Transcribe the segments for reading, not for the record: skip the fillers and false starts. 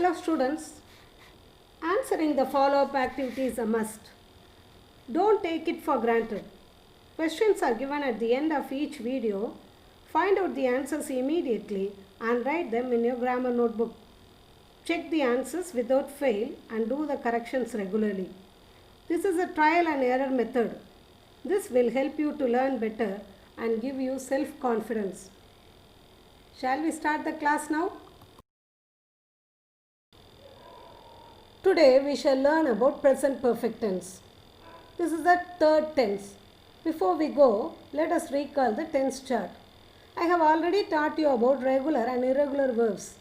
Hello students, answering the follow-up activity is a must. Don't take it for granted. Questions are given at the end of each video. Find out the answers immediately and write them in your grammar notebook. Check the answers without fail and do the corrections regularly. This is a trial and error method. This will help you to learn better and give you self-confidence. Shall we start the class now? Today we shall learn about present perfect tense. This is the third tense. Before we go, let us recall the tense chart. I have already taught you about regular and irregular verbs.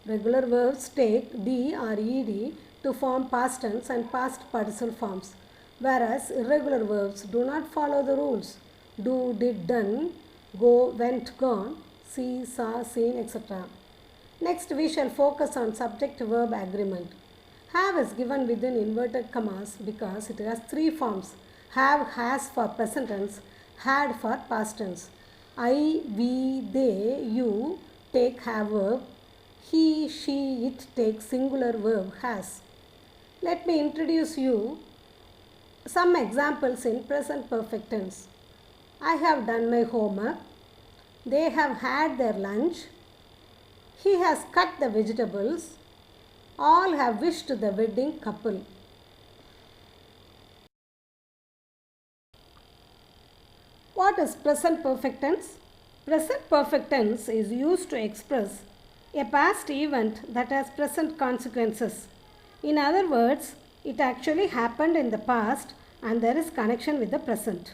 Regular verbs take D or ED to form past tense and past participle forms, whereas irregular verbs do not follow the rules. Do, did, done, go, went, gone, see, saw, seen, etc. Next we shall focus on subject-verb agreement. Have is given within inverted commas because it has three forms. Have, has for present tense, had for past tense. I, we, they, you take have verb. He, she, it take singular verb has. Let me introduce you some examples in present perfect tense. I have done my homework. They have had their lunch. He has cut the vegetables. All have wished the wedding couple. What is present perfect tense? Present perfect tense is used to express a past event that has present consequences. In other words, it actually happened in the past and there is connection with the present.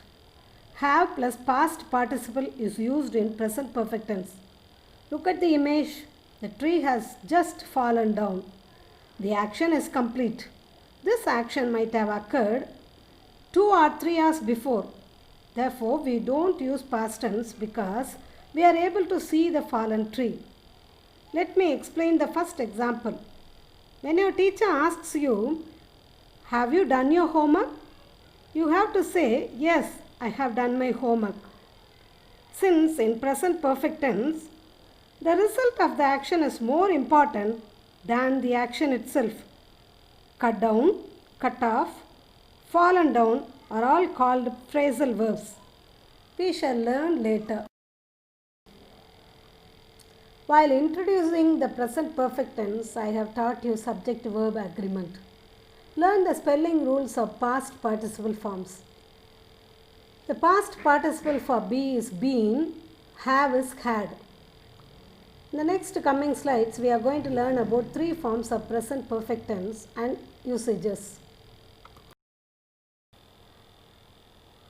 Have plus past participle is used in present perfect tense. Look at the image. The tree has just fallen down. The action is complete. This action might have occurred 2 or 3 hours before. Therefore, we don't use past tense because we are able to see the fallen tree. Let me explain the first example. When your teacher asks you, have you done your homework? You have to say, yes, I have done my homework. Since in present perfect tense, the result of the action is more important than the action itself. Cut down, cut off, fallen down are all called phrasal verbs. We shall learn later. While introducing the present perfect tense, I have taught you subject-verb agreement. Learn the spelling rules of past participle forms. The past participle for be is been, have is had. In the next coming slides, we are going to learn about 3 forms of present perfect tense and usages.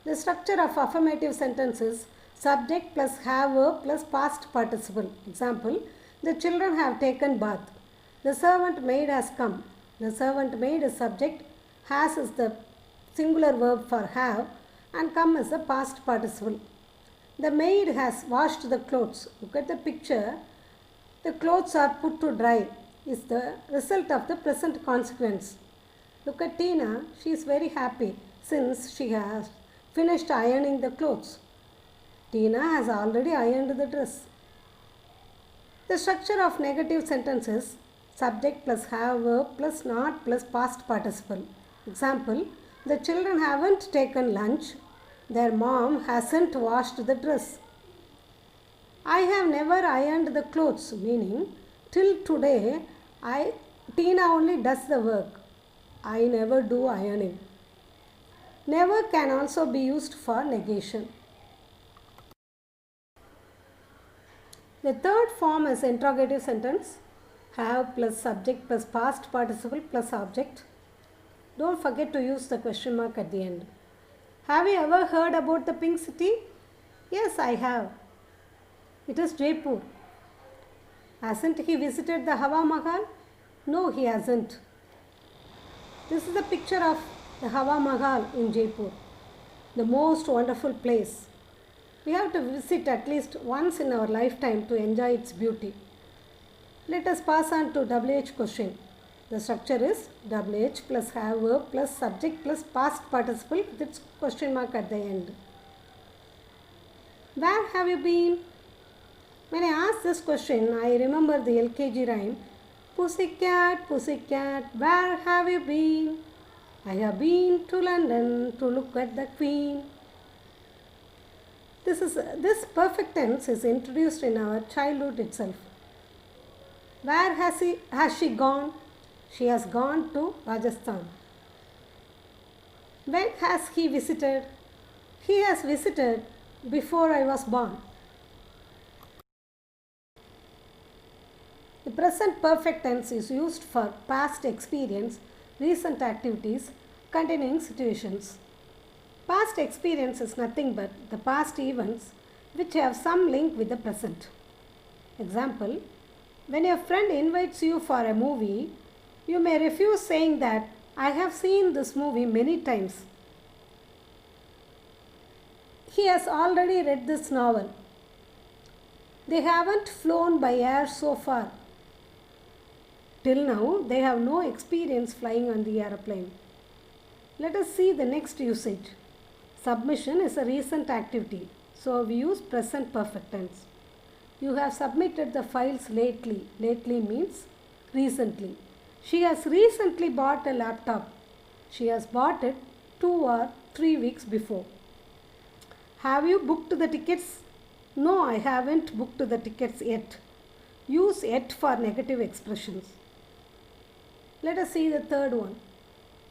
The structure of affirmative sentences: subject plus have verb plus past participle. Example, the children have taken bath. The servant maid has come. The servant maid is subject, has is the singular verb for have, and come is the past participle. The maid has washed the clothes. Look at the picture. The clothes are put to dry is the result of the present consequence. Look at Tina. She is very happy since she has finished ironing the clothes. Tina has already ironed the dress. The structure of negative sentences: subject plus have verb plus not plus past participle. Example, the children haven't taken lunch. Their mom hasn't washed the dress. I have never ironed the clothes, meaning till today Tina only does the work. I never do ironing. Never can also be used for negation. The third form is interrogative sentence: have plus subject plus past participle plus object. Don't forget to use the question mark at the end. Have you ever heard about the pink city? Yes, I have. It is Jaipur. Hasn't he visited the Hawa Mahal? No, he hasn't. This is a picture of the Hawa Mahal in Jaipur, the most wonderful place. We have to visit at least once in our lifetime to enjoy its beauty. Let us pass on to WH question. The structure is WH plus have verb plus subject plus past participle with its question mark at the end. Where have you been? When I asked this question, I remember the LKG rhyme, Pussycat, where have you been? I have been to London to look at the Queen. This perfect tense is introduced in our childhood itself. Where has she gone? She has gone to Rajasthan. When has he visited? He has visited before I was born. The present perfect tense is used for past experience, recent activities, continuing situations. Past experience is nothing but the past events which have some link with the present. Example, when your friend invites you for a movie, you may refuse saying that I have seen this movie many times. He has already read this novel. They haven't flown by air so far. Till now, they have no experience flying on the aeroplane. Let us see the next usage. Submission is a recent activity, so we use present perfect tense. You have submitted the files lately. Lately means recently. She has recently bought a laptop. She has bought it 2 or 3 weeks before. Have you booked the tickets? No, I haven't booked the tickets yet. Use yet for negative expressions. Let us see the third one.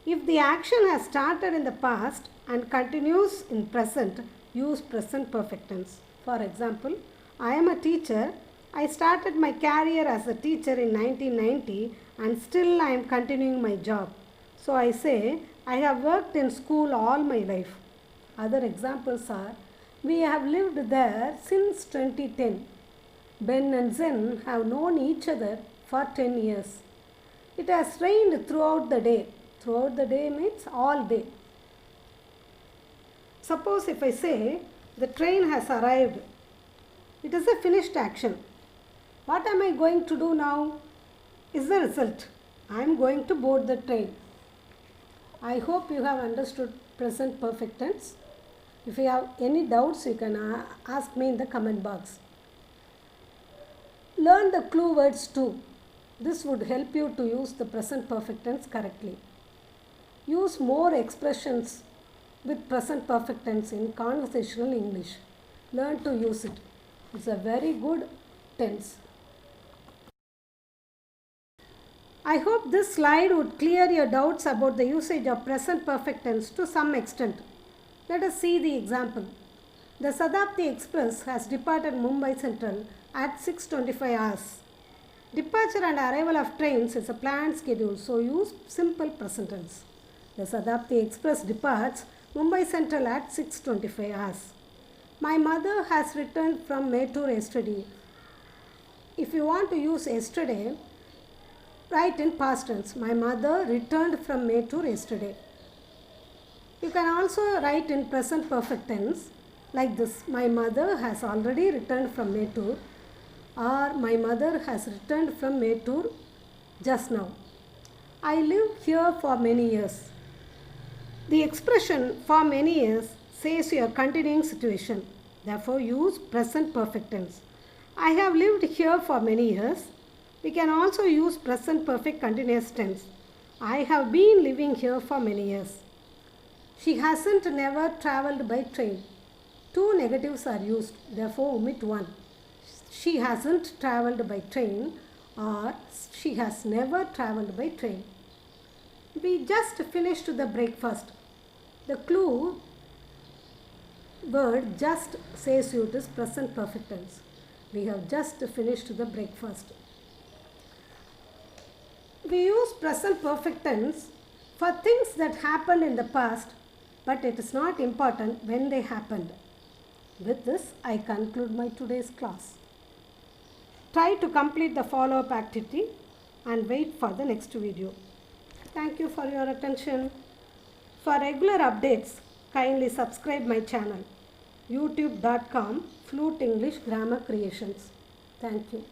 If the action has started in the past and continues in present, use present perfect tense. For example, I am a teacher. I started my career as a teacher in 1990 and still I am continuing my job. So I say, I have worked in school all my life. Other examples are, we have lived there since 2010. Ben and Zen have known each other for 10 years. It has rained throughout the day. Throughout the day means all day. Suppose if I say, the train has arrived. It is a finished action. What am I going to do now? Is the result. I am going to board the train. I hope you have understood present perfect tense. If you have any doubts, you can ask me in the comment box. Learn the clue words too. This would help you to use the present perfect tense correctly. Use more expressions with present perfect tense in conversational English. Learn to use it. It's a very good tense. I hope this slide would clear your doubts about the usage of present perfect tense to some extent. Let us see the example. The Shatabdi Express has departed Mumbai Central at 6:25 hours. Departure and arrival of trains is a planned schedule, so use simple present tense. The Shatabdi Express departs Mumbai Central at 6:25 hours. My mother has returned from Mettur yesterday. If you want to use yesterday, write in past tense. My mother returned from Mettur yesterday. You can also write in present perfect tense like this. My mother has already returned from Mettur, or my mother has returned from Mettur just now. I lived here for many years. The expression for many years says your continuing situation. Therefore, use present perfect tense. I have lived here for many years. We can also use present perfect continuous tense. I have been living here for many years. She hasn't never travelled by train. Two negatives are used. Therefore, omit one. She hasn't travelled by train, or she has never travelled by train. We just finished the breakfast. The clue word just says you it is present perfect tense. We have just finished the breakfast. We use present perfect tense for things that happened in the past, but it is not important when they happened. With this, I conclude my today's class. Try to complete the follow-up activity and wait for the next video. Thank you for your attention. For regular updates, kindly subscribe my channel, youtube.com Flute English Grammar Creations. Thank you.